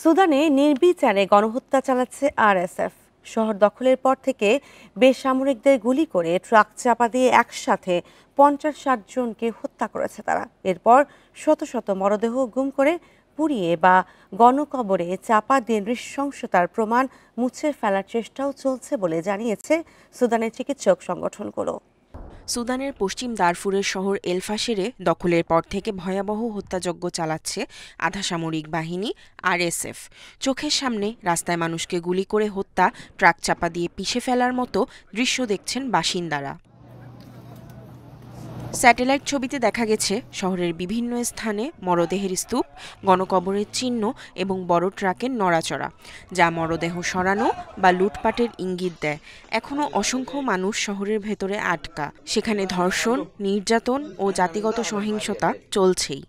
সুদানে নির্বিচারে গণহত্যা চালাচ্ছে আরএসএফ। শহর দখলের পর থেকে বেসামরিকদের গুলি করে ট্রাক চাপা দিয়ে একসাথে 50-60 জনকে হত্যা করেছে তারা। এরপর শত শত মরদেহ গুম করে পুড়িয়ে বা গণকবরে চাপা দিয়ে নৃশংসতার প্রমাণ মুছে ফেলার চেষ্টাও চলছে বলে জানিয়েছে সুদানের চিকিৎসক সংগঠনগুলো। সুদানের পশ্চিম দারফুরের শহর এল ফাশেরে দখলের পর থেকে ভয়াবহ হত্যাযজ্ঞ চালাচ্ছে আধা সামরিক বাহিনী আরএসএফ। চোখের সামনে রাস্তায় মানুষকে গুলি করে হত্যা, ট্রাক চাপা দিয়ে পিষে ফেলার মতো দৃশ্য দেখছেন বাসিন্দারা। স্যাটেলাইট ছবিতে দেখা গেছে শহরের বিভিন্ন স্থানে মরদেহের স্তূপ, গণকবরের চিহ্ন এবং বড় ট্রাকের নড়াচড়া, যা মরদেহ সরানো বা লুটপাটের ইঙ্গিত দেয়। এখনও অসংখ্য মানুষ শহরের ভেতরে আটকা, সেখানে ধর্ষণ, নির্যাতন ও জাতিগত সহিংসতা চলছেই।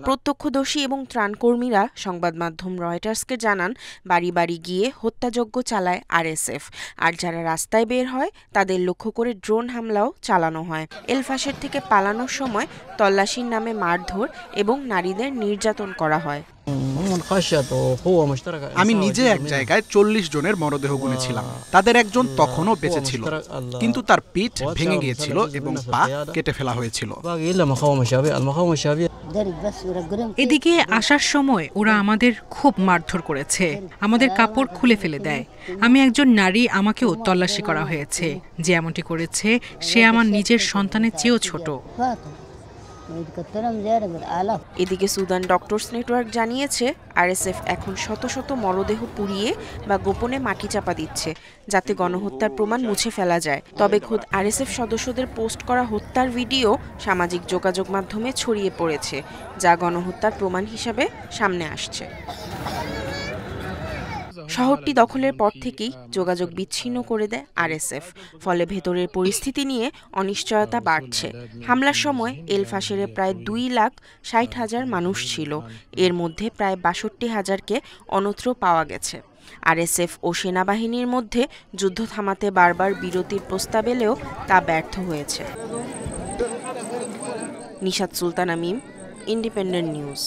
প্রত্যক্ষদর্শী এবং ত্রাণকর্মীরা সংবাদ মাধ্যম রয়টার্সকে জানান, বাড়ি বাড়ি গিয়ে হত্যাযজ্ঞ চালায় আরএসএফ, আর যারা রাস্তায় বের হয় তাদের লক্ষ্য করে ড্রোন হামলাও চালানো হয়। এল ফাশের থেকে পালানোর সময় তল্লাশির নামে মারধর এবং নারীদের নির্যাতন করা হয়। আমি নিজে এক জায়গায় 40 জনের মরদেহ গুনেছিলাম। তাদের একজন তখনও বেঁচে ছিল, কিন্তু তার পিঠ ভেঙে গিয়েছিল এবং পা কেটে ফেলা হয়েছিল। এদিকে আসার সময় ওরা আমাদের খুব মারধর করেছে, আমাদের কাপড় খুলে ফেলে দেয়। আমি একজন নারী, আমাকেও তল্লাশি করা হয়েছে। যে এমনটি করেছে সে আমার নিজের সন্তানের চেয়েও ছোট। এদিকে সুদান ডক্টরস নেটওয়ার্ক জানিয়েছে, আরএসএফ এখন শত শত মরদেহ পুড়িয়ে বা গোপনে মাটি চাপা দিচ্ছে, যাতে গণহত্যার প্রমাণ মুছে ফেলা যায়। তবে খোদ আরএসএফ সদস্যদের পোস্ট করা হত্যার ভিডিও সামাজিক যোগাযোগ মাধ্যমে ছড়িয়ে পড়েছে, যা গণহত্যার প্রমাণ হিসাবে সামনে আসছে। শহরটি দখলের পর থেকেই যোগাযোগ বিচ্ছিন্ন করে দেয় আরএসএফ, ফলে ভেতরের পরিস্থিতি নিয়ে অনিশ্চয়তা বাড়ছে। হামলার সময় এল ফাশেরে প্রায় 2,60,000 মানুষ ছিল, এর মধ্যে প্রায় 62,000কে অন্যত্র পাওয়া গেছে। আরএসএফ ও সেনাবাহিনীর মধ্যে যুদ্ধ থামাতে বারবার বিরতির প্রস্তাব এলেও তা ব্যর্থ হয়েছে। নিশাত সুলতানা মিম, ইন্ডিপেন্ডেন্ট নিউজ।